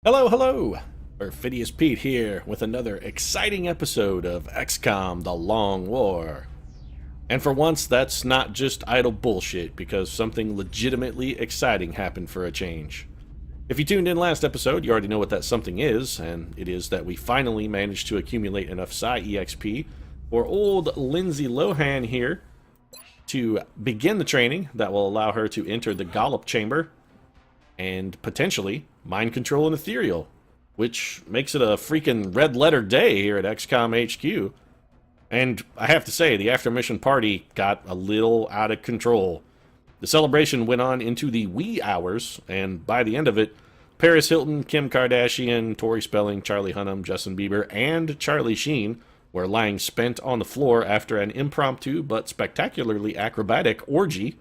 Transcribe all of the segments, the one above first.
Hello, hello! Perfidious Pete here with another exciting episode of XCOM The Long War. And for once, that's not just idle bullshit, because something legitimately exciting happened for a change. If you tuned in last episode, you already know what that something is, and it is that we finally managed to accumulate enough Psi EXP for old Lindsay Lohan here to begin the training that will allow her to enter the Gollop Chamber and potentially mind control an ethereal, which makes it a freaking red letter day here at XCOM HQ. And I have to say, the after mission party got a little out of control. The celebration went on into the wee hours, and by the end of it, Paris Hilton, Kim Kardashian, Tori Spelling, Charlie Hunnam, Justin Bieber, and Charlie Sheen were lying spent on the floor after an impromptu but spectacularly acrobatic orgy.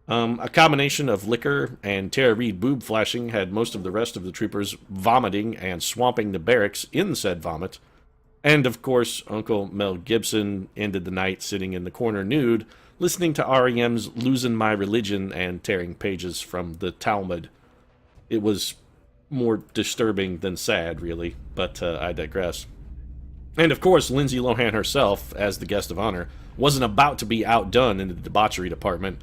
A combination of liquor and Tara Reid boob flashing had most of the rest of the troopers vomiting and swamping the barracks in said vomit. And of course, Uncle Mel Gibson ended the night sitting in the corner nude, listening to REM's Losing My Religion and tearing pages from the Talmud. It was more disturbing than sad, really, but I digress. And of course, Lindsay Lohan herself, as the guest of honor, wasn't about to be outdone in the debauchery department.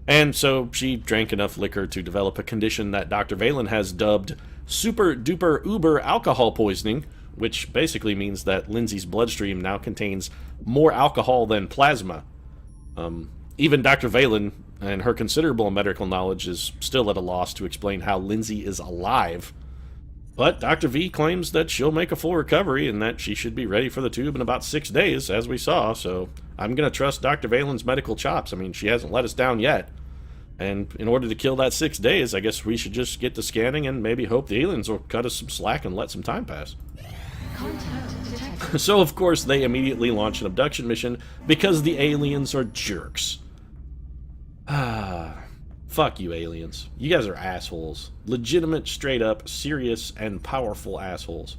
And so she drank enough liquor to develop a condition that Dr. Valen has dubbed super duper uber alcohol poisoning, which basically means that Lindsay's bloodstream now contains more alcohol than plasma. Even Dr. Valen and her considerable medical knowledge is still at a loss to explain how Lindsay is alive. But Dr. V claims that she'll make a full recovery and that she should be ready for the tube in about 6 days, as we saw, so I'm going to trust Dr. Valen's medical chops. I mean, she hasn't let us down yet. And in order to kill that 6 days, I guess we should just get to scanning and maybe hope the aliens will cut us some slack and let some time pass. So, of course, they immediately launch an abduction mission because the aliens are jerks. Fuck you, aliens. You guys are assholes. Legitimate, straight-up, serious, and powerful assholes.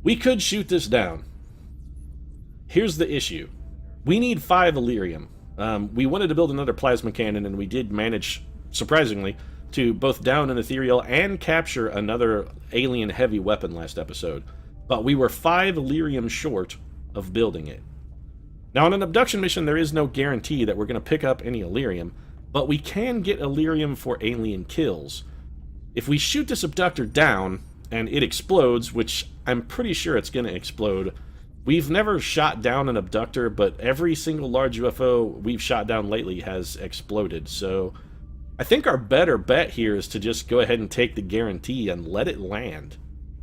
We could shoot this down. Here's the issue. We need 5 Illyrium. We wanted to build another plasma cannon, and we did manage, surprisingly, to both down an ethereal and capture another alien heavy weapon last episode. But we were 5 Illyrium short of building it. Now, on an abduction mission, there is no guarantee that we're going to pick up any Illyrium, but we can get Illyrium for alien kills. If we shoot this abductor down, and it explodes, which I'm pretty sure it's going to explode. We've never shot down an abductor, but every single large UFO we've shot down lately has exploded, so I think our better bet here is to just go ahead and take the guarantee and let it land.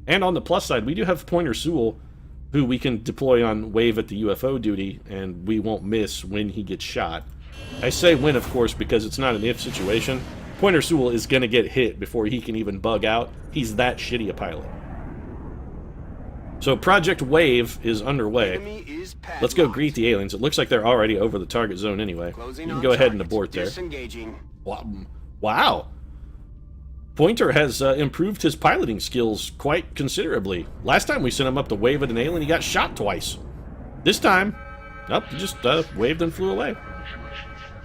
And on the plus side, we do have Pointer Sewell, who we can deploy on wave at the UFO duty, and we won't miss when he gets shot. I say when, of course, because it's not an if situation. Pointer Sewell is going to get hit before he can even bug out. He's that shitty a pilot. So Project Wave is underway. Let's go greet the aliens. It looks like they're already over the target zone anyway. You can go ahead and abort there. Wow. Pointer has improved his piloting skills quite considerably. Last time we sent him up to wave at an alien, he got shot twice. This time, he just waved and flew away.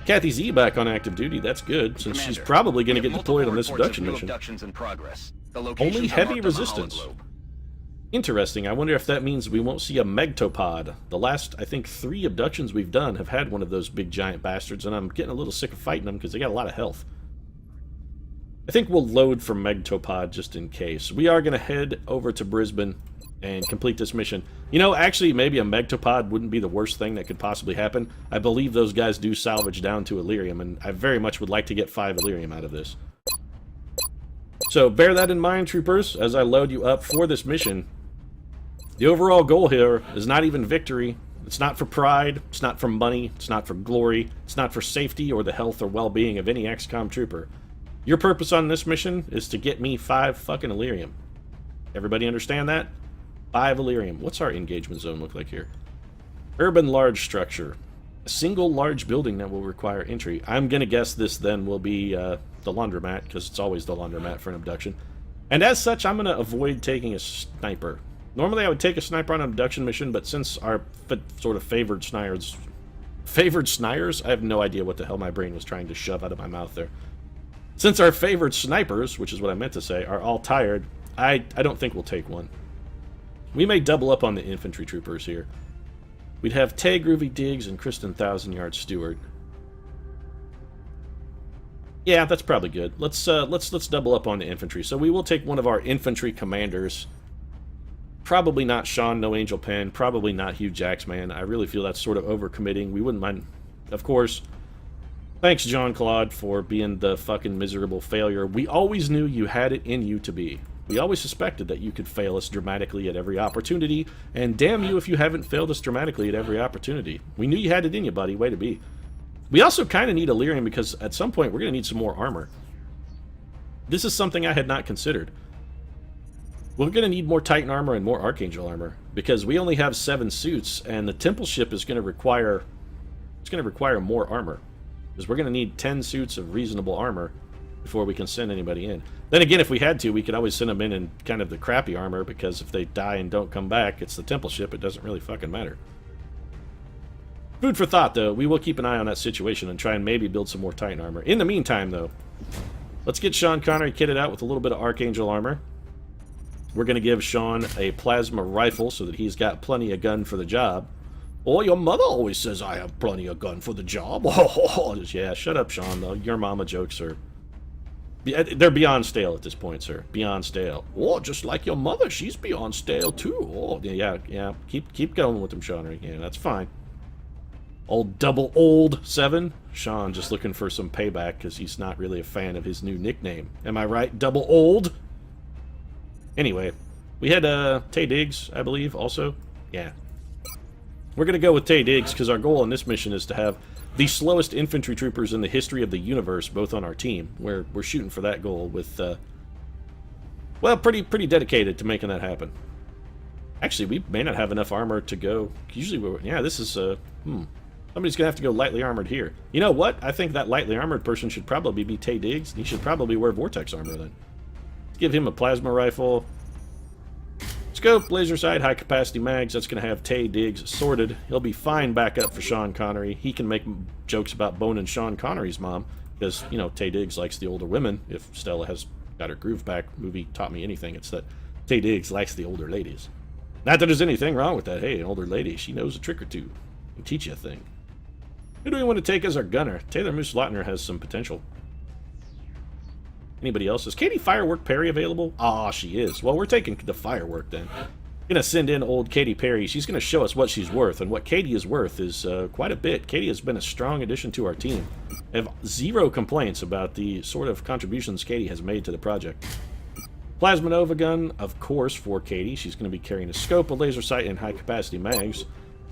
Kathy Z back on active duty. That's good, since she's probably going to get deployed on this abduction mission. Only heavy resistance. Interesting. I wonder if that means we won't see a Megtopod. The last, I think, 3 abductions we've done have had one of those big giant bastards, and I'm getting a little sick of fighting them because they got a lot of health. I think we'll load for Megtopod just in case. We are going to head over to Brisbane and complete this mission. You know, actually, maybe a Megtopod wouldn't be the worst thing that could possibly happen. I believe those guys do salvage down to Illyrium, and I very much would like to get 5 Illyrium out of this. So bear that in mind, troopers, as I load you up for this mission. The overall goal here is not even victory. It's not for pride, it's not for money, it's not for glory, it's not for safety or the health or well-being of any XCOM trooper. Your purpose on this mission is to get me 5 fucking Illyrium. Everybody understand that? 5 Illyrium. What's our engagement zone look like here? Urban large structure. A single large building that will require entry. I'm gonna guess this then will be the laundromat, because it's always the laundromat for an abduction. And as such, I'm gonna avoid taking a sniper. Normally I would take a sniper on an abduction mission, but since our sort of favored snipers, I have no idea what the hell my brain was trying to shove out of my mouth there. Since our favorite snipers, which is what I meant to say, are all tired, I don't think we'll take one. We may double up on the infantry troopers here. We'd have Tay Groovy Diggs and Kristen Thousand Yard Stewart. Yeah, that's probably good. Let's double up on the infantry. So we will take one of our infantry commanders. Probably not Sean No Angel Pen. Probably not Hugh Jacksman. I really feel that's sort of overcommitting. We wouldn't mind. Of course, thanks, John Claude, for being the fucking miserable failure we always knew you had it in you to be. We always suspected that you could fail us dramatically at every opportunity, and damn you if you haven't failed us dramatically at every opportunity. We knew you had it in you, buddy. Way to be. We also kind of need Illyrian because at some point we're going to need some more armor. This is something I had not considered. We're going to need more Titan armor and more Archangel armor because we only have 7 suits, and the Temple ship is going to require more armor because we're going to need 10 suits of reasonable armor before we can send anybody in. Then again, if we had to, we could always send them in kind of the crappy armor because if they die and don't come back, it's the Temple ship. It doesn't really fucking matter. Food for thought, though. We will keep an eye on that situation and try and maybe build some more Titan armor. In the meantime, though, let's get Sean Connery kitted out with a little bit of Archangel armor. We're going to give Sean a plasma rifle so that he's got plenty of gun for the job. Oh, your mother always says I have plenty of gun for the job. Yeah, shut up, Sean, though. Your mama jokes are... They're beyond stale at this point, sir. Beyond stale. Oh, just like your mother, she's beyond stale, too. Oh, yeah. Keep going with them, Sean. Yeah, that's fine. Old double old 7. Sean just looking for some payback because he's not really a fan of his new nickname. Am I right? Double old? Anyway, we had Tay Diggs, I believe, also. Yeah. We're going to go with Tay Diggs because our goal on this mission is to have the slowest infantry troopers in the history of the universe both on our team. We're shooting for that goal with, well, pretty dedicated to making that happen. Actually, we may not have enough armor to go. Usually, yeah, this is, somebody's going to have to go lightly armored here. You know what? I think that lightly armored person should probably be Tay Diggs. He should probably wear Vortex armor then. Let's give him a plasma rifle. Scope, laser sight, high capacity mags. That's going to have Tay Diggs sorted. He'll be fine back up for Sean Connery. He can make jokes about boning Sean Connery's mom because, you know, Tay Diggs likes the older women. If Stella has got her groove back, movie taught me anything, it's that Tay Diggs likes the older ladies. Not that there's anything wrong with that. Hey, an older lady, she knows a trick or two. Can teach you a thing. Who do we want to take as our gunner? Taylor Moose-Lautner has some potential. Anybody else? Is Katie Firework Perry available? Ah, she is. Well, we're taking the Firework then. Gonna send in old Katy Perry. She's gonna show us what she's worth, and what Katie is worth is quite a bit. Katie has been a strong addition to our team. I have 0 complaints about the sort of contributions Katie has made to the project. Plasma Nova gun, of course, for Katie. She's gonna be carrying a scope, a laser sight, and high capacity mags.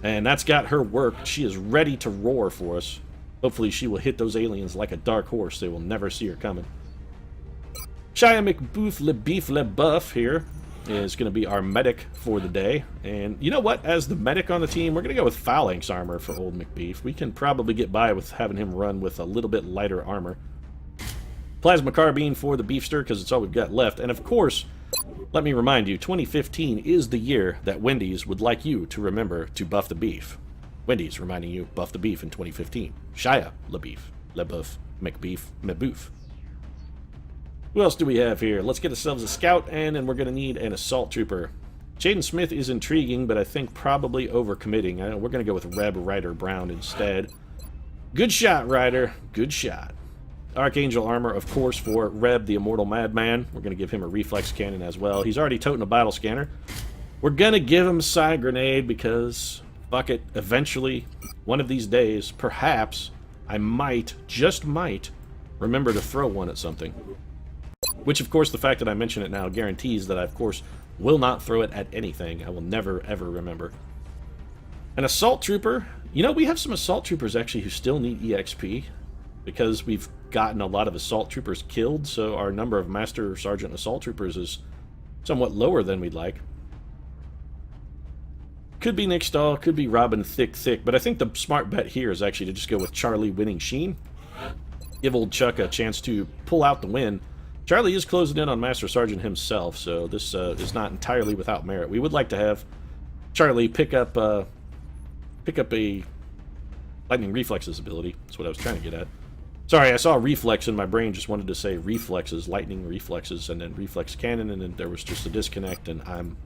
And that's got her work. She is ready to roar for us. Hopefully she will hit those aliens like a dark horse. They will never see her coming. Shia McBoof LeBeef LeBuff here is going to be our medic for the day. And you know what? As the medic on the team, we're going to go with phalanx armor for old McBeef. We can probably get by with having him run with a little bit lighter armor. Plasma carbine for the beefster because it's all we've got left. And of course, let me remind you, 2015 is the year that Wendy's would like you to remember to buff the beef. Wendy's reminding you, buff the beef in 2015. Shia LeBeef, LeBuff, McBeef, McBoof. Who else do we have here? Let's get ourselves a scout, and then we're going to need an assault trooper. Jaden Smith is intriguing, but I think probably overcommitting. We're going to go with Reb Ryder Brown instead. Good shot, Ryder. Good shot. Archangel armor, of course, for Reb the Immortal Madman. We're going to give him a reflex cannon as well. He's already toting a battle scanner. We're going to give him a Psy Grenade because, fuck it, eventually, one of these days, perhaps, I might, just might, remember to throw one at something. Which, of course, the fact that I mention it now guarantees that I, of course, will not throw it at anything. I will never, ever remember. An assault trooper. You know, we have some assault troopers, actually, who still need EXP. Because we've gotten a lot of assault troopers killed, so our number of Master Sergeant assault troopers is somewhat lower than we'd like. Could be Nick Stahl, could be Robin Thick, but I think the smart bet here is actually to just go with Charlie Winning Sheen. Give old Chuck a chance to pull out the win. Charlie is closing in on Master Sergeant himself, so this is not entirely without merit. We would like to have Charlie pick up a Lightning Reflexes ability. That's what I was trying to get at. Sorry, I saw reflex and my brain just wanted to say reflexes, lightning reflexes, and then reflex cannon, and then there was just a disconnect, and I'm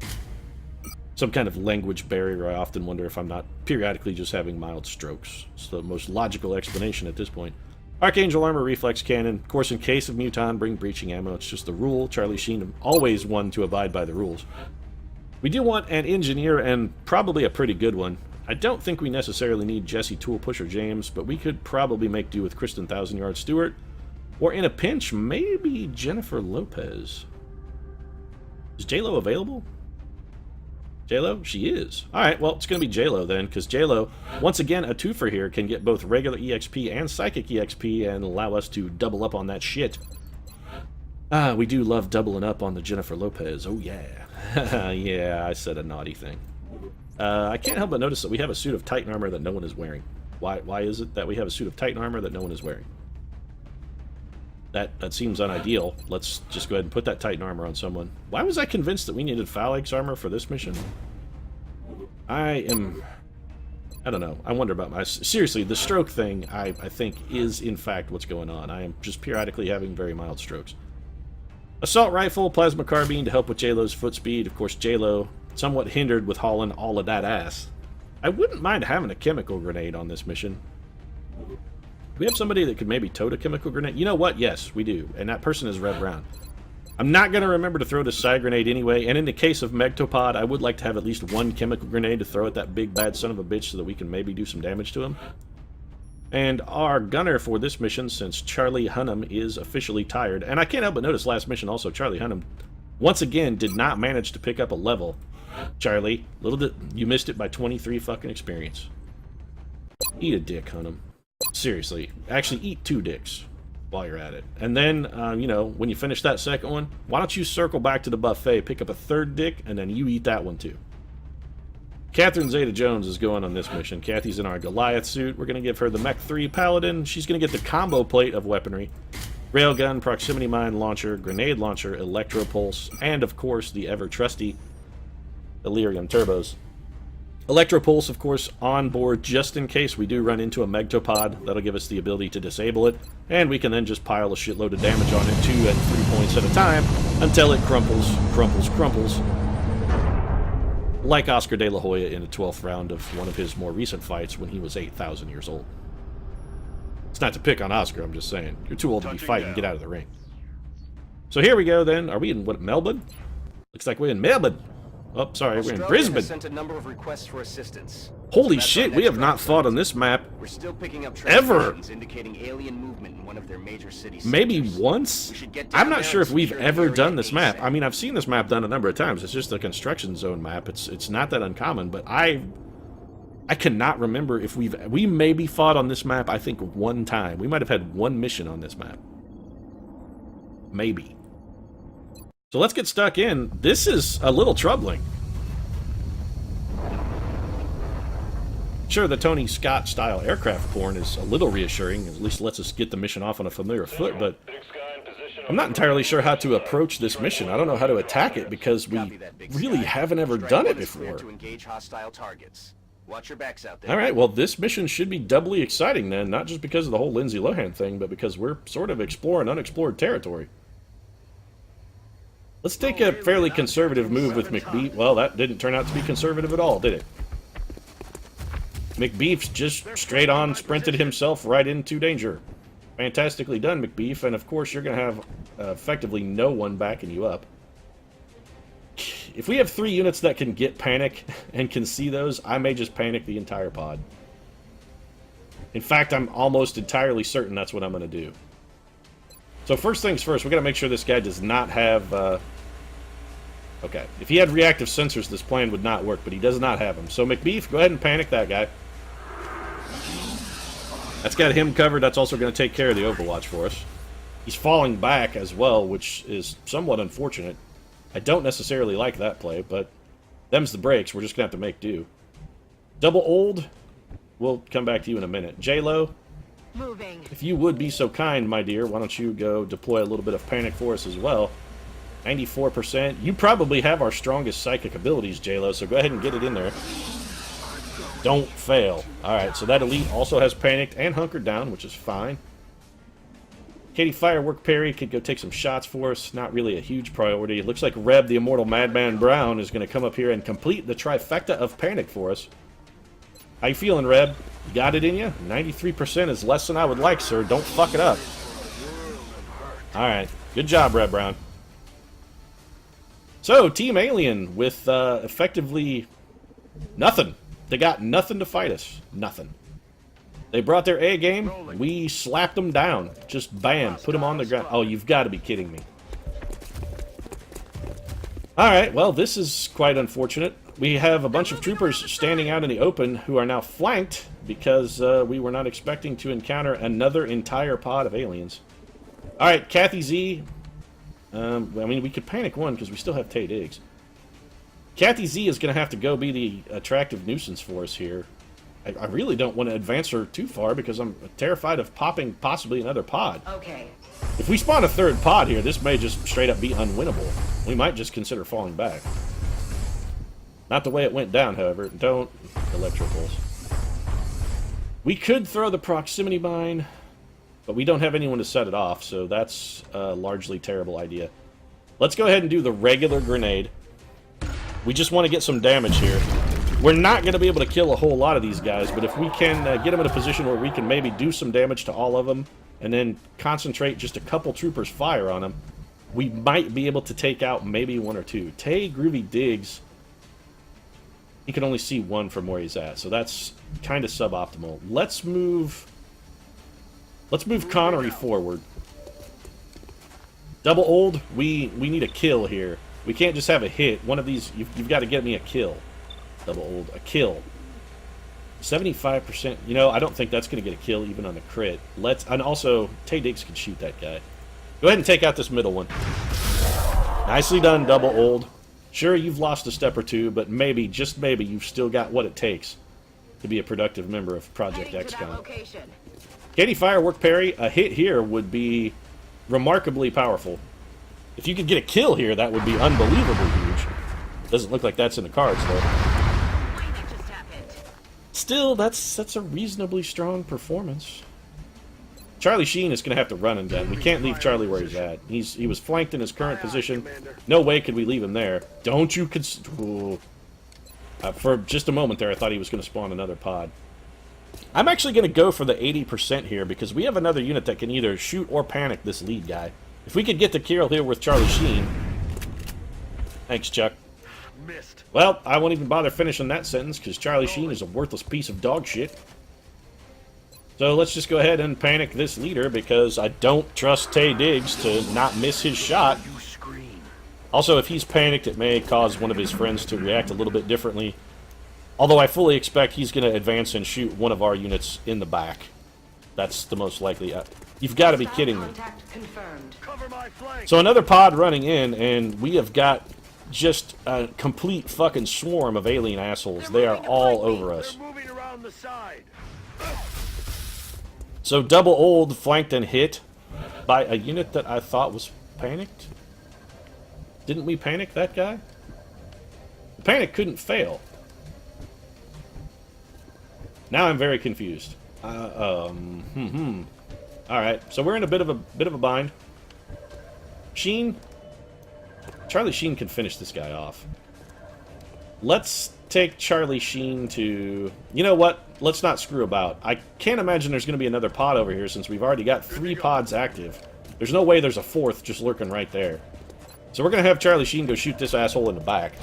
some kind of language barrier. I often wonder if I'm not periodically just having mild strokes. It's the most logical explanation at this point. Archangel armor, reflex cannon. Of course, in case of Muton, bring breaching ammo. It's just the rule. Charlie Sheen always one to abide by the rules. We do want an engineer, and probably a pretty good one. I don't think we necessarily need Jesse Tool Pusher James, but we could probably make do with Kristen Thousand Yard Stewart. Or in a pinch, maybe Jennifer Lopez. Is J-Lo available? J-Lo? She is. Alright, well, it's going to be J-Lo then, because J-Lo, once again, a twofer here, can get both regular EXP and Psychic EXP and allow us to double up on that shit. Ah, we do love doubling up on the Jennifer Lopez. Oh, yeah. Yeah, I said a naughty thing. I can't help but notice that we have a suit of Titan armor that no one is wearing. Why is it that we have a suit of Titan armor that no one is wearing? That seems unideal. Let's just go ahead and put that Titan armor on someone. Why was I convinced that we needed Phalanx armor for this mission? I don't know. I wonder about my... Seriously, the stroke thing, I think, is in fact what's going on. I am just periodically having very mild strokes. Assault rifle, plasma carbine to help with J-Lo's foot speed. Of course, J-Lo somewhat hindered with hauling all of that ass. I wouldn't mind having a chemical grenade on this mission. Do we have somebody that could maybe tote a chemical grenade? You know what? Yes, we do. And that person is Red Brown. I'm not going to remember to throw the side grenade anyway. And in the case of Megtopod, I would like to have at least one chemical grenade to throw at that big bad son of a bitch so that we can maybe do some damage to him. And our gunner for this mission, since Charlie Hunnam is officially tired, and I can't help but notice last mission also, Charlie Hunnam, once again, did not manage to pick up a level. Charlie, you missed it by 23 fucking experience. Eat a dick, Hunnam. Seriously. Actually, eat 2 dicks while you're at it. And then, you know, when you finish that second one, why don't you circle back to the buffet, pick up a 3rd dick, and then you eat that one too. Catherine Zeta-Jones is going on this mission. Kathy's in our Goliath suit. We're going to give her the Mech 3 Paladin. She's going to get the combo plate of weaponry. Railgun, proximity mine launcher, grenade launcher, electro pulse, and of course the ever-trusty Delirium turbos. Electro pulse, of course, on board just in case we do run into a Megtopod. That'll give us the ability to disable it, and we can then just pile a shitload of damage on it 2 and 3 points at a time until it crumples, crumbles, crumples. Like Oscar de la Hoya in the 12th round of one of his more recent fights when he was 8,000 years old. It's not to pick on Oscar, I'm just saying. You're too old to be fighting, get out of the ring. So here we go then. Are we in, what, Melbourne? Looks like we're in Melbourne. Oh, sorry, we're in Brisbane. Sent a number of requests for assistance. Holy shit, we have not fought on this map We're still picking up ever. Indicating alien movement in one of their major cities. Maybe once? I'm not sure if we've ever done this map. I mean, I've seen this map done a number of times. It's just a construction zone map. It's not that uncommon, but I cannot remember if we maybe fought on this map, I think, one time. We might have had one mission on this map. Maybe. So let's get stuck in. This is a little troubling. Sure, the Tony Scott-style aircraft porn is a little reassuring. At least lets us get the mission off on a familiar foot, but I'm not entirely sure how to approach this mission. I don't know how to attack it because we really haven't ever done it before. Alright, well, this mission should be doubly exciting then, not just because of the whole Lindsay Lohan thing, but because we're sort of exploring unexplored territory. Let's take a fairly conservative move with McBeef. Well, that didn't turn out to be conservative at all, did it? McBeef's just straight on sprinted himself right into danger. Fantastically done, McBeef, and of course you're going to have effectively no one backing you up. If we have 3 units that can get panic and can see those, I may just panic the entire pod. In fact, I'm almost entirely certain that's what I'm going to do. So first things first, we got to make sure this guy does not have... Okay, if he had reactive sensors, this plan would not work, but he does not have them. So McBeef, go ahead and panic that guy. That's got him covered. That's also going to take care of the Overwatch for us. He's falling back as well, which is somewhat unfortunate. I don't necessarily like that play, but them's the breaks. We're just going to have to make do. Double old. We'll come back to you in a minute. J-Lo, if you would be so kind, my dear, why don't you go deploy a little bit of panic for us as well. 94%. You probably have our strongest psychic abilities, J-Lo, so go ahead and get it in there. Don't fail. Alright, so that elite also has panicked and hunkered down, which is fine. Katie Firework Perry could go take some shots for us. Not really a huge priority. It looks like Reb, the Immortal Madman Brown, is going to come up here and complete the trifecta of panic for us. How you feeling, Reb? You got it in you? 93% is less than I would like, sir. Don't fuck it up. Alright. Good job, Reb Brown. So, Team Alien with effectively nothing. They got nothing to fight us. Nothing. They brought their A game. We slapped them down. Just bam. Put them on the ground. Oh, you've got to be kidding me. Alright, well, this is quite unfortunate. We have a bunch of troopers standing out in the open who are now flanked because we were not expecting to encounter another entire pod of aliens. Alright, Kathy Z. I mean, we could panic one because we still have Tay Diggs. Kathy Z is going to have to go be the attractive nuisance for us here. I really don't want to advance her too far because I'm terrified of popping possibly another pod. Okay. If we spawn a third pod here, this may just straight up be unwinnable. We might just consider falling back. Not the way it went down, however. Don't electricals. We could throw the proximity mine, but we don't have anyone to set it off, so that's a largely terrible idea. Let's go ahead and do the regular grenade. We just want to get some damage here. We're not going to be able to kill a whole lot of these guys, but if we can get them in a position where we can maybe do some damage to all of them, and then concentrate just a couple troopers' fire on them, we might be able to take out maybe one or two. Tay Groovy Diggs, he can only see one from where he's at, so that's kind of suboptimal. Let's move Connery forward. Double Old, we need a kill here. We can't just have a hit. One of these, you've got to get me a kill. Double Old, a kill. 75%. You know, I don't think that's going to get a kill even on the crit. And also, Tay Diggs can shoot that guy. Go ahead and take out this middle one. Nicely done, Double Old. Sure, you've lost a step or two, but maybe, just maybe, you've still got what it takes to be a productive member of Project XCOM. Katie Firework Perry, a hit here would be remarkably powerful. If you could get a kill here, that would be unbelievably huge. Doesn't look like that's in the cards, though. Still, that's a reasonably strong performance. Charlie Sheen is going to have to run and gun. We can't leave Charlie where he's at. He was flanked in his current position. No way could we leave him there. Don't you for just a moment there, I thought he was going to spawn another pod. I'm actually going to go for the 80% here because we have another unit that can either shoot or panic this lead guy. If we could get the kill here with Charlie Sheen... Thanks, Chuck. Missed. Well, I won't even bother finishing that sentence because Charlie Sheen is a worthless piece of dog shit. So let's just go ahead and panic this leader because I don't trust Tay Diggs to not miss his shot. Also, if he's panicked, it may cause one of his friends to react a little bit differently. Although I fully expect he's going to advance and shoot one of our units in the back. That's the most likely. You've got to be kidding me. So another pod running in, and we have got just a complete fucking swarm of alien assholes. They are all over us. So Double Old flanked and hit by a unit that I thought was panicked. Didn't we panic that guy? The panic couldn't fail. Now I'm very confused. Alright, so we're in a bit of a bind. Sheen? Charlie Sheen can finish this guy off. Let's take Charlie Sheen to... You know what? Let's not screw about. I can't imagine there's going to be another pod over here since we've already got 3 pods active. There's no way there's a 4th just lurking right there. So we're going to have Charlie Sheen go shoot this asshole in the back.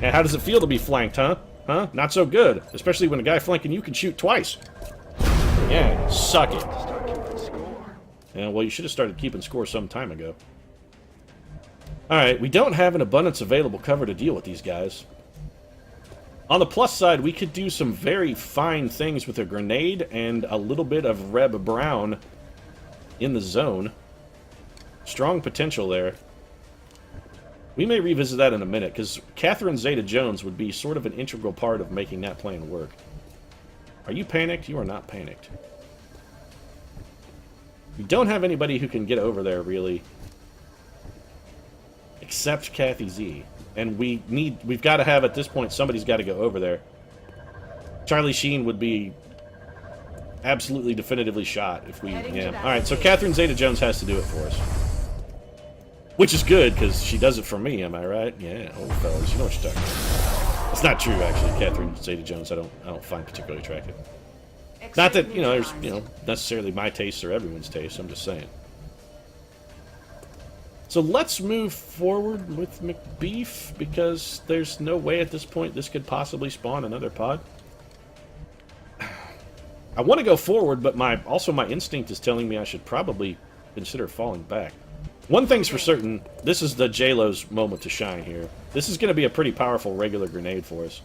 And how does it feel to be flanked, huh? Huh? Not so good. Especially when a guy flanking you can shoot twice. Yeah, suck it. Yeah, well, you should have started keeping score some time ago. Alright, we don't have an abundance available cover to deal with these guys. On the plus side, we could do some very fine things with a grenade and a little bit of Reb Brown in the zone. Strong potential there. We may revisit that in a minute, because Catherine Zeta-Jones would be sort of an integral part of making that plan work. Are you panicked? You are not panicked. We don't have anybody who can get over there, really. Except Kathy Z. And we've got to have, at this point, somebody's got to go over there. Charlie Sheen would be absolutely definitively shot if we... Yeah. Alright, so Catherine Zeta-Jones has to do it for us. Which is good, because she does it for me, am I right? Yeah, old fellas, you know what you're talking about. It's not true, actually. Catherine Zeta-Jones I don't find particularly attractive. Not that, you know, there's, you know, necessarily my taste or everyone's taste, I'm just saying. So let's move forward with McBeef, because there's no way at this point this could possibly spawn another pod. I want to go forward, but also my instinct is telling me I should probably consider falling back. One thing's for certain, this is the J-Lo's moment to shine here. This is going to be a pretty powerful regular grenade for us.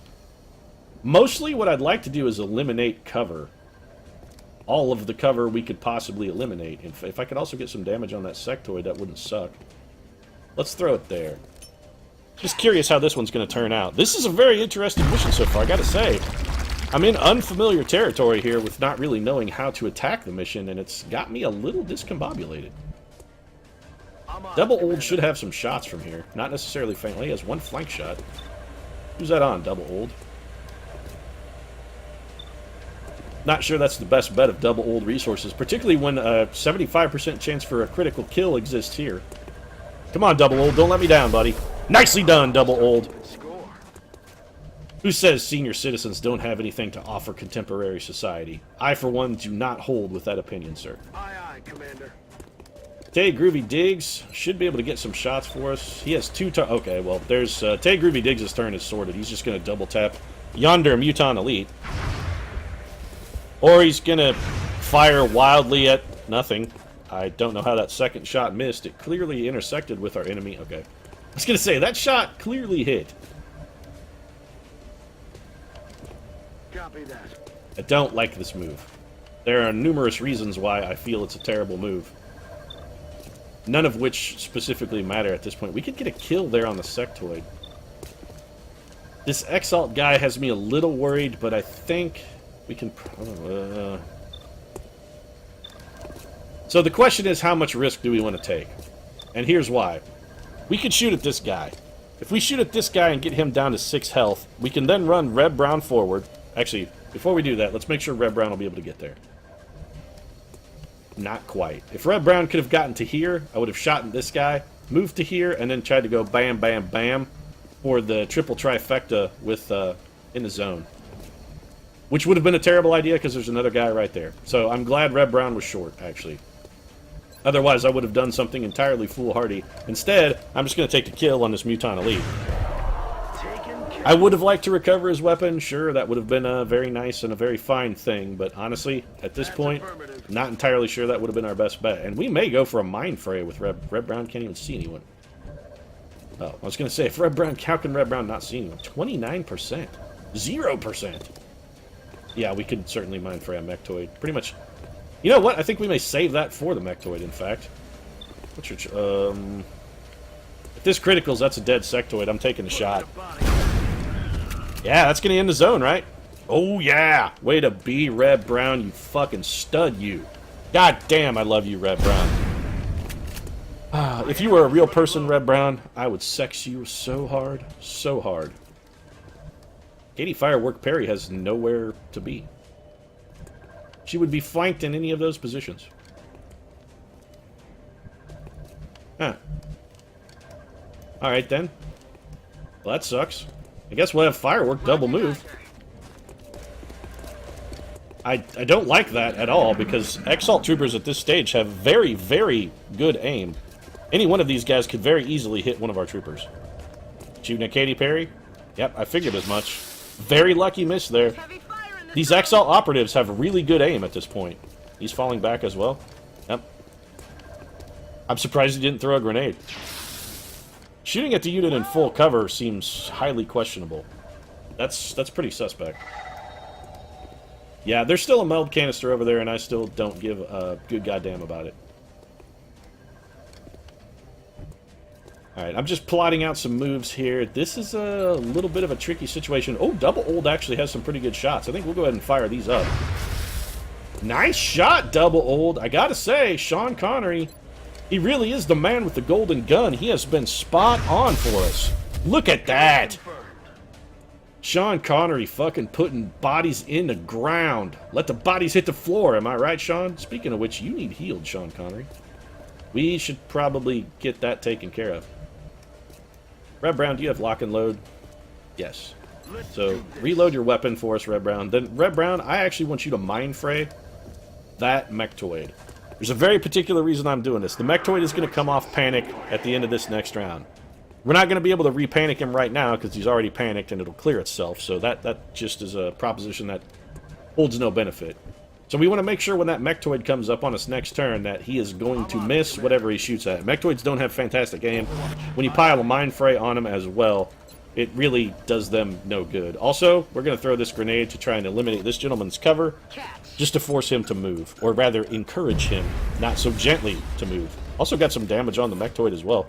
Mostly what I'd like to do is eliminate cover. All of the cover we could possibly eliminate. If I could also get some damage on that sectoid, that wouldn't suck. Let's throw it there. Just curious how this one's going to turn out. This is a very interesting mission so far, I gotta say. I'm in unfamiliar territory here with not really knowing how to attack the mission, and it's got me a little discombobulated. Double Old should have some shots from here. Not necessarily faintly. He has one flank shot. Who's that on, Double Old? Not sure that's the best bet of Double Old resources, particularly when a 75% chance for a critical kill exists here. Come on, Double Old. Don't let me down, buddy. Nicely done, Double Old. Who says senior citizens don't have anything to offer contemporary society? I, for one, do not hold with that opinion, sir. Aye, aye, Commander. Tay Groovy Diggs should be able to get some shots for us. He has two... Okay, well, there's... Tay Groovy Diggs' turn is sorted. He's just going to double tap yonder Muton Elite. Or he's going to fire wildly at nothing. I don't know how that second shot missed. It clearly intersected with our enemy. Okay. I was going to say, that shot clearly hit. Copy that. I don't like this move. There are numerous reasons why I feel it's a terrible move. None of which specifically matter at this point. We could get a kill there on the sectoid. This Exalt guy has me a little worried, but I think we can... So the question is, how much risk do we want to take? And here's why. We could shoot at this guy. If we shoot at this guy and get him down to 6 health, we can then run Red Brown forward. Actually, before we do that, let's make sure Red Brown will be able to get there. Not quite. If Red Brown could have gotten to here, I would have shot at this guy, moved to here, and then tried to go bam, bam, bam for the triple trifecta with in the zone. Which would have been a terrible idea because there's another guy right there. So I'm glad Red Brown was short, actually. Otherwise, I would have done something entirely foolhardy. Instead, I'm just going to take the kill on this Muton Elite. I would have liked to recover his weapon. Sure, that would have been a very nice and a very fine thing. But honestly, at this point, not entirely sure that would have been our best bet. And we may go for a mind fray with Red Brown. Can't even see anyone. Oh, I was going to say, if Red Brown, how can Red Brown not see anyone? 29%. 0%. Yeah, we could certainly mind fray a Mechtoid. Pretty much. You know what? I think we may save that for the Mechtoid, in fact. What's your... If this criticals, that's a dead sectoid. I'm taking a shot. Yeah, that's going to end the zone, right? Oh, yeah. Way to be, Red Brown, you fucking stud, you. God damn, I love you, Red Brown. If you were a real person, Red Brown, I would sex you so hard. So hard. Katie Firework Perry has nowhere to be. She would be flanked in any of those positions. Huh. Alright, then. Well, that sucks. I guess we'll have Firework double move. I don't like that at all, because Exalt Troopers at this stage have very, very good aim. Any one of these guys could very easily hit one of our troopers. Shooting at Katy Perry? Yep, I figured as much. Very lucky miss there. These Exalt operatives have really good aim at this point. He's falling back as well. Yep. I'm surprised he didn't throw a grenade. Shooting at the unit in full cover seems highly questionable. That's pretty suspect. Yeah, there's still a meld canister over there, and I still don't give a good goddamn about it. Alright, I'm just plotting out some moves here. This is a little bit of a tricky situation. Oh, Double Old actually has some pretty good shots. I think we'll go ahead and fire these up. Nice shot, Double Old. I gotta say, Sean Connery, he really is the man with the golden gun. He has been spot on for us. Look at that! Sean Connery fucking putting bodies in the ground. Let the bodies hit the floor. Am I right, Sean? Speaking of which, you need healed, Sean Connery. We should probably get that taken care of. Red Brown, do you have lock and load? Yes. So, reload your weapon for us, Red Brown. Then, Red Brown, I actually want you to mind fray that Mechtoid. There's a very particular reason I'm doing this. The Mechtoid is going to come off panic at the end of this next round. We're not going to be able to re-panic him right now because he's already panicked and it'll clear itself. So that just is a proposition that holds no benefit. So we want to make sure when that Mechtoid comes up on us next turn that he is going to miss whatever he shoots at. Mechtoids don't have fantastic aim. When you pile a Mind Fray on him as well, it really does them no good. Also, we're going to throw this grenade to try and eliminate this gentleman's cover, just to force him to move, or rather encourage him, not so gently, to move. Also got some damage on the Mechtoid as well.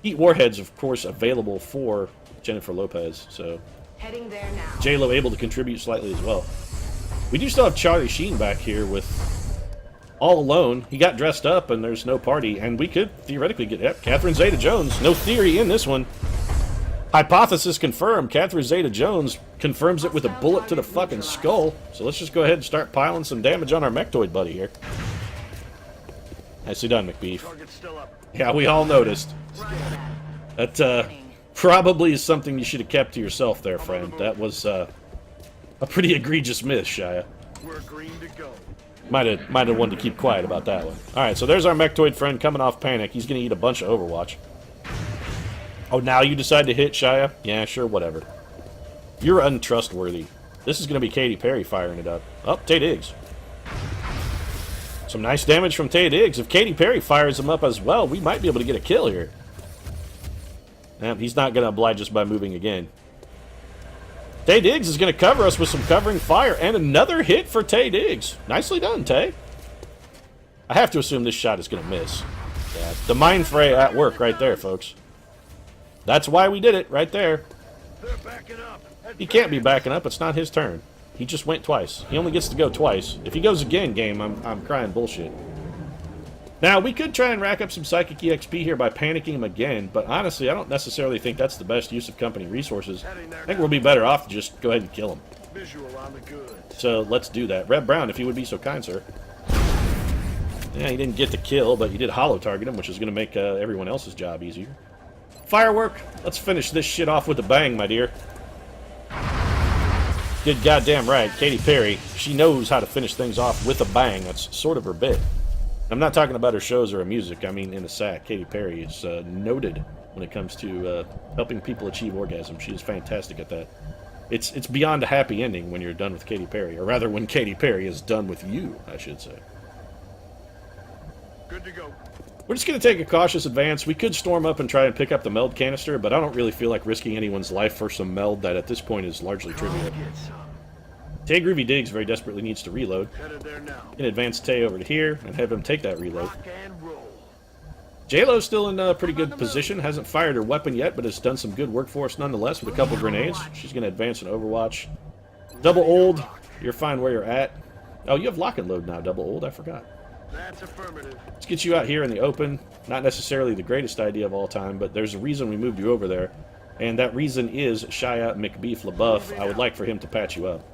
Heat Warheads, of course, available for Jennifer Lopez, so Heading there now. J-Lo able to contribute slightly as well. We do still have Charlie Sheen back here with all alone. He got dressed up and there's no party, and we could theoretically get Catherine Zeta-Jones. No theory in this one. Hypothesis confirmed. Catherine Zeta-Jones confirms it with a bullet to the fucking skull. So let's just go ahead and start piling some damage on our Mechtoid buddy here. Nicely done, McBeef. Target's still up. Yeah, we all noticed. That probably is something you should have kept to yourself there, friend. That was a pretty egregious miss, Shia. We're green to go. Might have wanted to keep quiet about that one. Alright, so there's our Mechtoid friend coming off panic. He's going to eat a bunch of Overwatch. Oh, now you decide to hit, Shia? Yeah, sure, whatever. You're untrustworthy. This is going to be Katy Perry firing it up. Oh, Tay Diggs. Some nice damage from Tay Diggs. If Katy Perry fires him up as well, we might be able to get a kill here. He's not going to oblige us by moving again. Tay Diggs is going to cover us with some covering fire, and another hit for Tay Diggs. Nicely done, Tay. I have to assume this shot is going to miss. Yeah, the Mind Fray at work right there, folks. That's why we did it, right there. They're backing up. He can't be backing up. It's not his turn. He just went twice. He only gets to go twice. If he goes again, game, I'm crying bullshit. Now, we could try and rack up some Psychic EXP here by panicking him again, but honestly, I don't necessarily think that's the best use of company resources. I think we'll be better off to just go ahead and kill him. Visual on the goods. So, let's do that. Red Brown, if you would be so kind, sir. Yeah, he didn't get the kill, but you did hollow target him, which is going to make everyone else's job easier. Firework, let's finish this shit off with a bang, my dear. Good goddamn right, Katy Perry. She knows how to finish things off with a bang. That's sort of her bit. I'm not talking about her shows or her music. I mean, in the sack, Katy Perry is noted when it comes to helping people achieve orgasm. She is fantastic at that. It's beyond a happy ending when you're done with Katy Perry, or rather, when Katy Perry is done with you, I should say. Good to go. We're just going to take a cautious advance. We could storm up and try and pick up the meld canister, but I don't really feel like risking anyone's life for some meld that at this point is largely trivial. Get some. Tay Groovy Diggs very desperately needs to reload. Headed there now. Can advance Tay over to here and have him take that reload. Rock and roll. J-Lo's still in a pretty good position. Hasn't fired her weapon yet, but has done some good work for us nonetheless with a couple grenades. She's going to advance an Overwatch. Double Old, you're fine where you're at. Oh, you have lock and load now, Double Old. I forgot. That's affirmative. Let's get you out here in the open. Not necessarily the greatest idea of all time, but there's a reason we moved you over there. And that reason is Shia McBeef LaBeouf. I would like for him to patch you up.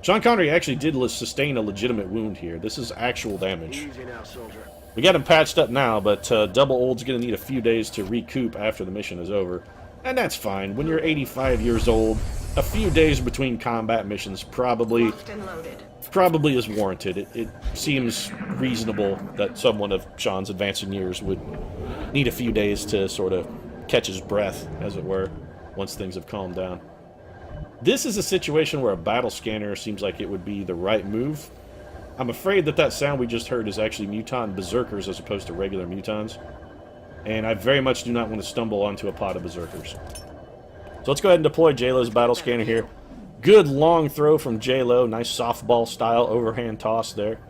Sean Connery actually did sustain a legitimate wound here. This is actual damage. Easy now, soldier. We got him patched up now, but Double Old's going to need a few days to recoup after the mission is over. And that's fine. When you're 85 years old, a few days between combat missions probably is warranted. It seems reasonable that someone of Sean's advancing years would need a few days to sort of catch his breath, as it were, once things have calmed down. This is a situation where a battle scanner seems like it would be the right move. I'm afraid that sound we just heard is actually Mutant Berserkers as opposed to regular Mutons. And I very much do not want to stumble onto a pod of Berserkers. So let's go ahead and deploy J-Lo's battle scanner here. Good long throw from J-Lo. Nice softball style overhand toss there.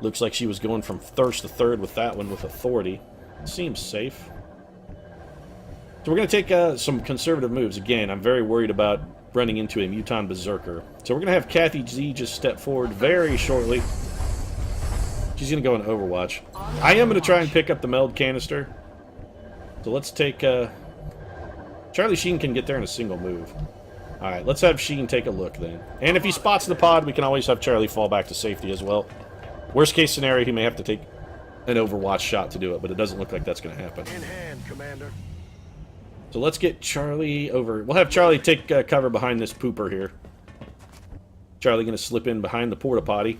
Looks like she was going from first to third with that one with authority. Seems safe. So we're going to take some conservative moves. Again, I'm very worried about running into a Mutant Berserker. So we're going to have Kathy Z just step forward very shortly. She's going to go in Overwatch. I am going to try and pick up the meld canister. So let's take Charlie Sheen can get there in a single move. Alright, let's have Sheen take a look then. And if he spots the pod, we can always have Charlie fall back to safety as well. Worst case scenario, he may have to take an Overwatch shot to do it, but it doesn't look like that's going to happen. In hand, Commander. So let's get Charlie over. We'll have Charlie take cover behind this pooper here. Charlie going to slip in behind the porta potty.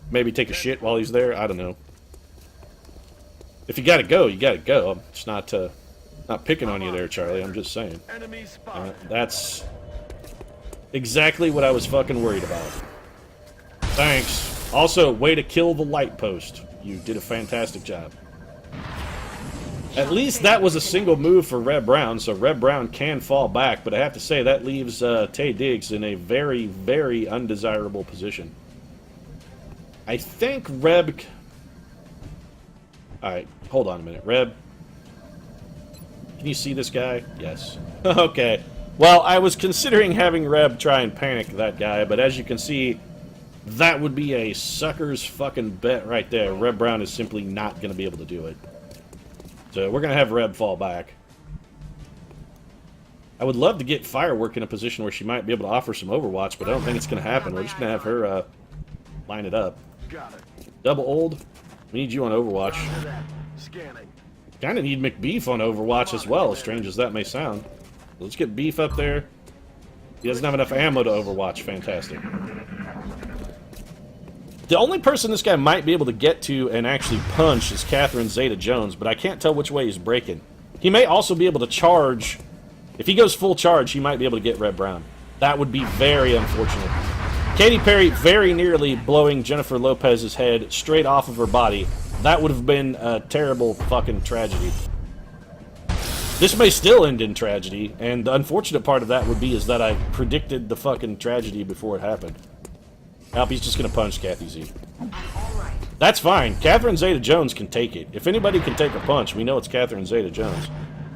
Maybe take a shit while he's there. I don't know. If you got to go, you got to go. I'm just not picking on you there, Charlie. I'm just saying. Enemy spotted. That's exactly what I was fucking worried about. Thanks. Also, way to kill the light post. You did a fantastic job. At least that was a single move for Reb Brown, so Reb Brown can fall back, but I have to say that leaves Tay Diggs in a very, very undesirable position. I think Reb... Alright, hold on a minute. Reb, can you see this guy? Yes. Okay. Well, I was considering having Reb try and panic that guy, but as you can see, that would be a sucker's fucking bet right there. Reb Brown is simply not going to be able to do it. So we're going to have Reb fall back. I would love to get Firework in a position where she might be able to offer some Overwatch, but I don't think it's going to happen. We're just going to have her line it up. Got it. Double Old, we need you on Overwatch. Roger that. Scanning. Kind of need McBeef on Overwatch as well, as strange as that may sound. Let's get Beef up there. He doesn't have enough ammo to Overwatch. Fantastic. The only person this guy might be able to get to and actually punch is Catherine Zeta-Jones, but I can't tell which way he's breaking. He may also be able to charge. If he goes full charge, he might be able to get Red Brown. That would be very unfortunate. Katy Perry very nearly blowing Jennifer Lopez's head straight off of her body. That would have been a terrible fucking tragedy. This may still end in tragedy, and the unfortunate part of that would be is that I predicted the fucking tragedy before it happened. Alpy's just gonna punch Kathy Z. That's fine. Catherine Zeta-Jones can take it. If anybody can take a punch, we know it's Catherine Zeta-Jones.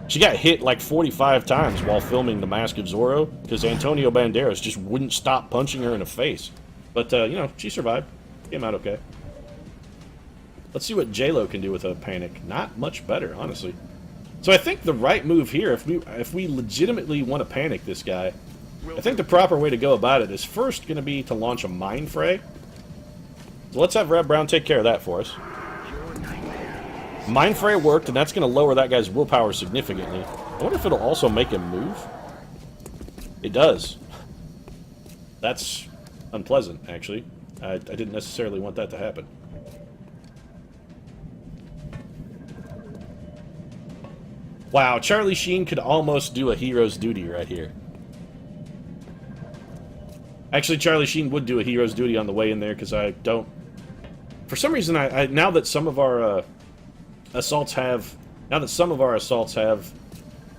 She got hit like 45 times while filming The Mask of Zorro, because Antonio Banderas just wouldn't stop punching her in the face. But, you know, she survived. Came out okay. Let's see what J-Lo can do with a panic. Not much better, honestly. So I think the right move here, if we legitimately want to panic this guy, I think the proper way to go about it is first going to be to launch a Mind Fray. So let's have Red Brown take care of that for us. Mind Fray worked, and that's going to lower that guy's willpower significantly. I wonder if it'll also make him move. It does. That's unpleasant, actually. I didn't necessarily want that to happen. Wow, Charlie Sheen could almost do a hero's duty right here. Actually, Charlie Sheen would do a hero's duty on the way in there, because I don't... For some reason, I now that some of our assaults have... Now that some of our assaults have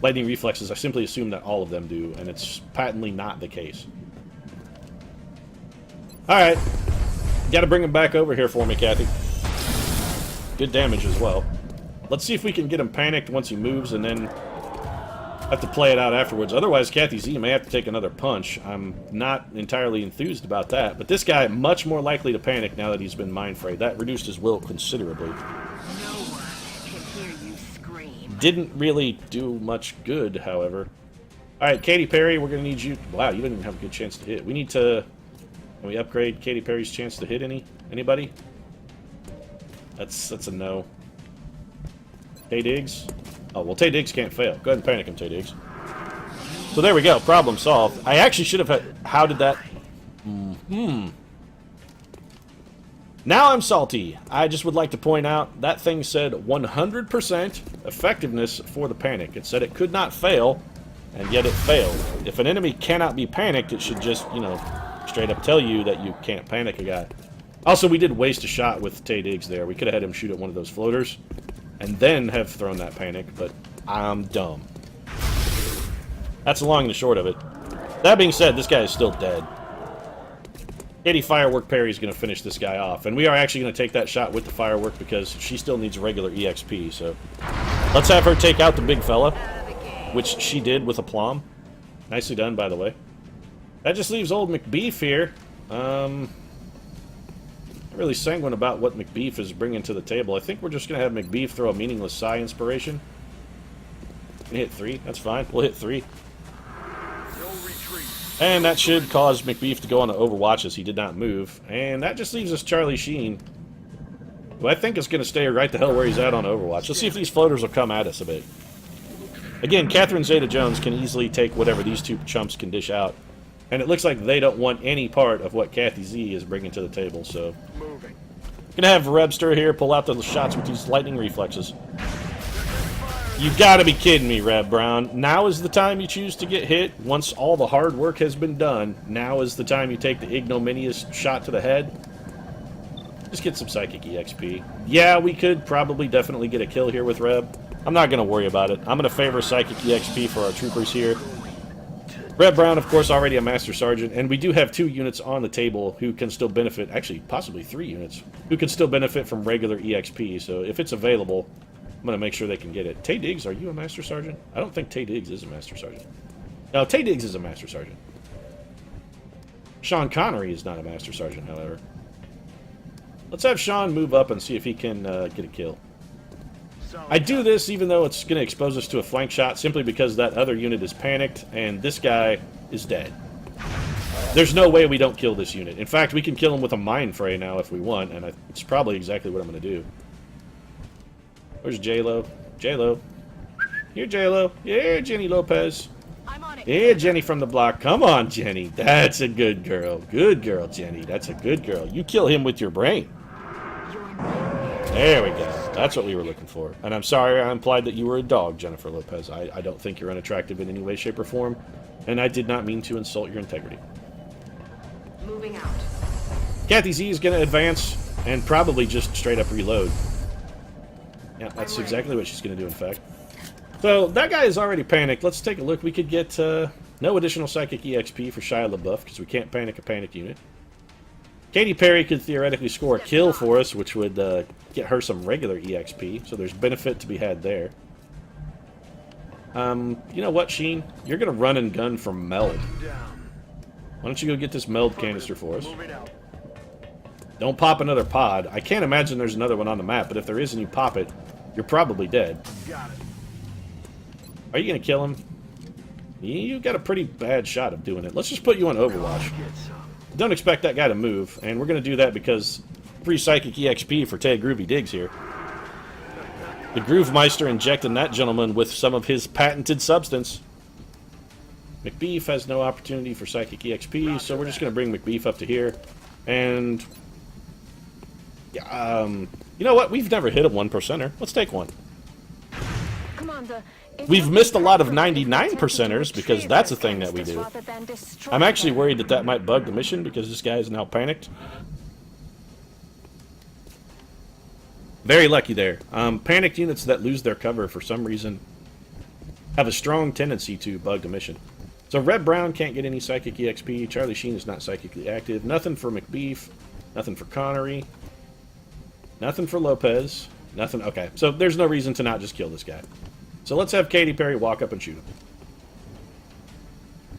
lightning reflexes, I simply assume that all of them do, and it's patently not the case. Alright. Gotta bring him back over here for me, Kathy. Good damage as well. Let's see if we can get him panicked once he moves, and then have to play it out afterwards. Otherwise, Kathy Z may have to take another punch. I'm not entirely enthused about that. But this guy, much more likely to panic now that he's been Mind Frayed. That reduced his will considerably. No one can hear you scream. Didn't really do much good, however. Alright, Katy Perry, we're going to need you... Wow, you didn't even have a good chance to hit. We need to... Can we upgrade Katy Perry's chance to hit anybody? That's a no. Tay Diggs? Oh, well, Tay Diggs can't fail. Go ahead and panic him, Tay Diggs. So there we go. Problem solved. I actually should have had... How did that... Now I'm salty. I just would like to point out that thing said 100% effectiveness for the panic. It said it could not fail, and yet it failed. If an enemy cannot be panicked, it should just, you know, straight up tell you that you can't panic a guy. Also, we did waste a shot with Tay Diggs there. We could have had him shoot at one of those floaters and then have thrown that panic, but I'm dumb. That's the long and the short of it. That being said, this guy is still dead. Katie Firework Perry's going to finish this guy off, and we are actually going to take that shot with the Firework because she still needs regular EXP, so let's have her take out the big fella, which she did with aplomb. Nicely done, by the way. That just leaves old McBeef here. Not really sanguine about what McBeef is bringing to the table. I think we're just going to have McBeef throw a meaningless Psy inspiration. Can hit 3. That's fine. We'll hit 3. No retreat. And that should cause McBeef to go on the Overwatch as he did not move. And that just leaves us Charlie Sheen, who I think is going to stay right the hell where he's at on Overwatch. Let's see if these floaters will come at us a bit. Again, Catherine Zeta-Jones can easily take whatever these two chumps can dish out. And it looks like they don't want any part of what Kathy Z is bringing to the table, so... Moving. Gonna have Rebster here pull out the shots with these lightning reflexes. You gotta be kidding me, Reb Brown. Now is the time you choose to get hit. Once all the hard work has been done, now is the time you take the ignominious shot to the head. Just get some Psychic EXP. Yeah, we could probably definitely get a kill here with Reb. I'm not gonna worry about it. I'm gonna favor Psychic EXP for our troopers here. Reb Brown, of course, already a Master Sergeant, and we do have 2 units on the table who can still benefit, actually, possibly 3 units, who can still benefit from regular EXP, so if it's available, I'm going to make sure they can get it. Tay Diggs, are you a Master Sergeant? I don't think Tay Diggs is a Master Sergeant. No, Tay Diggs is a Master Sergeant. Sean Connery is not a Master Sergeant, however. Let's have Sean move up and see if he can get a kill. I do this even though it's going to expose us to a flank shot simply because that other unit is panicked and this guy is dead. There's no way we don't kill this unit. In fact, we can kill him with a Mind Fray now if we want, and it's probably exactly what I'm going to do. Where's J-Lo? J-Lo. Here, J-Lo. Here, Jenny Lopez. I'm on it. Here, Jenny from the block. Come on, Jenny. That's a good girl. Good girl, Jenny. That's a good girl. You kill him with your brain. There we go. That's what we were looking for. And I'm sorry I implied that you were a dog, Jennifer Lopez. I don't think you're unattractive in any way, shape, or form. And I did not mean to insult your integrity. Moving out. Kathy Z is going to advance and probably just straight up reload. Yeah, that's exactly what she's going to do, in fact. So, that guy is already panicked. Let's take a look. We could get no additional Psychic EXP for Shia LaBeouf because we can't panic a panicked unit. Katy Perry could theoretically score a kill for us, which would get her some regular EXP, so there's benefit to be had there. You know what, Sheen? You're going to run and gun for Meld. Why don't you go get this Meld canister for us? Don't pop another pod. I can't imagine there's another one on the map, but if there is and you pop it, you're probably dead. Got it. Are you going to kill him? You got a pretty bad shot of doing it. Let's just put you on Overwatch. Get some. Don't expect that guy to move, and we're going to do that because free Psychic EXP for Tay Groovy Diggs here. The Groove Meister injecting that gentleman with some of his patented substance. McBeef has no opportunity for Psychic EXP, so we're just going to bring McBeef up to here. And, you know what? We've never hit a 1%er. Let's take one. Commander, We've missed a lot of 99%ers because that's a thing that we do. I'm actually worried that that might bug the mission because this guy is now panicked. Very lucky there. Panicked units that lose their cover for some reason have a strong tendency to bug the mission. So Red Brown can't get any Psychic EXP. Charlie Sheen is not psychically active. Nothing for McBeef. Nothing for Connery. Nothing for Lopez. Nothing. Okay, so there's no reason to not just kill this guy. So let's have Katy Perry walk up and shoot him.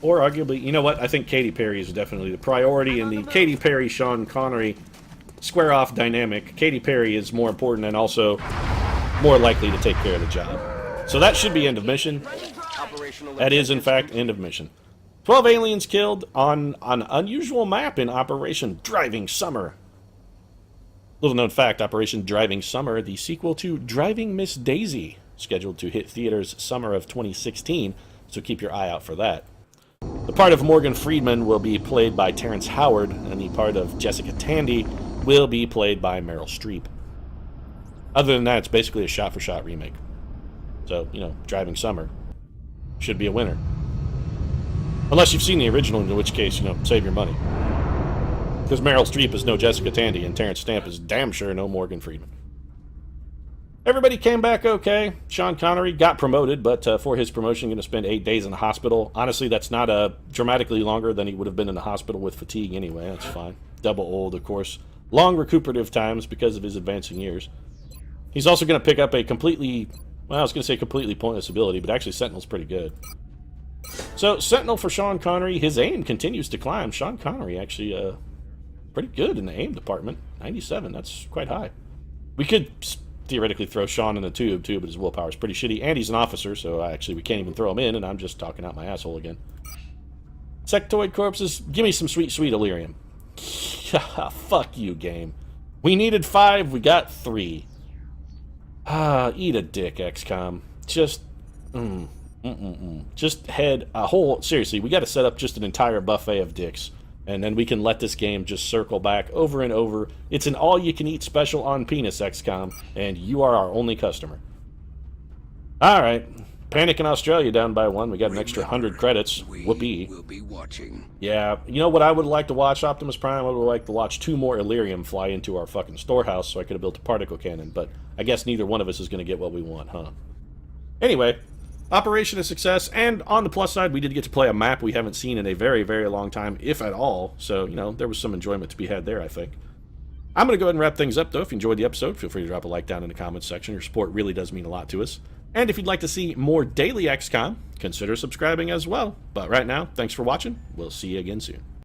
Or arguably, you know what? I think Katy Perry is definitely the priority in the Katy Perry, Sean Connery square-off dynamic. Katy Perry is more important and also more likely to take care of the job. So that should be end of mission. That is, in fact, end of mission. 12 aliens killed on an unusual map in Operation Driving Summer. Little known fact, Operation Driving Summer, the sequel to Driving Miss Daisy, scheduled to hit theaters summer of 2016, so keep your eye out for that. The part of Morgan Freeman will be played by Terrence Howard, and the part of Jessica Tandy will be played by Meryl Streep. Other than that, it's basically a shot-for-shot remake. So, you know, Driving Summer should be a winner. Unless you've seen the original, in which case, you know, save your money. Because Meryl Streep is no Jessica Tandy, and Terrence Stamp is damn sure no Morgan Freeman. Everybody came back okay. Sean Connery got promoted, but for his promotion, going to spend 8 days in the hospital. Honestly, that's not dramatically longer than he would have been in the hospital with fatigue anyway. That's fine. Double old, of course. Long recuperative times because of his advancing years. He's also going to pick up a completely, well, I was going to say completely pointless ability, but actually Sentinel's pretty good. So, Sentinel for Sean Connery. His aim continues to climb. Sean Connery actually pretty good in the aim department. 97, that's quite high. We could theoretically throw Sean in the tube, too, but his willpower is pretty shitty. And he's an officer, so we can't even throw him in, and I'm just talking out my asshole again. Sectoid corpses, give me some sweet, sweet Illyrium. Fuck you, game. We needed 5, we got 3. Eat a dick, XCOM. Just, Just head a whole, seriously, we got to set up just an entire buffet of dicks. And then we can let this game just circle back over and over. It's an all-you-can-eat special on penis, XCOM, and you are our only customer. Alright. Panic in Australia down by 1. We got an extra 100 credits. Whoopee. We'll be watching. Yeah, you know what I would like to watch, Optimus Prime? I would like to watch 2 more Illyrium fly into our fucking storehouse so I could have built a particle cannon, but I guess neither one of us is going to get what we want, huh? Anyway, operation a success, and on the plus side, we did get to play a map we haven't seen in a very, very long time, if at all, so, you know, there was some enjoyment to be had there, I think. I'm going to go ahead and wrap things up, though. If you enjoyed the episode, feel free to drop a like down in the comments section. Your support really does mean a lot to us. And if you'd like to see more daily XCOM, consider subscribing as well. But right now, thanks for watching. We'll see you again soon.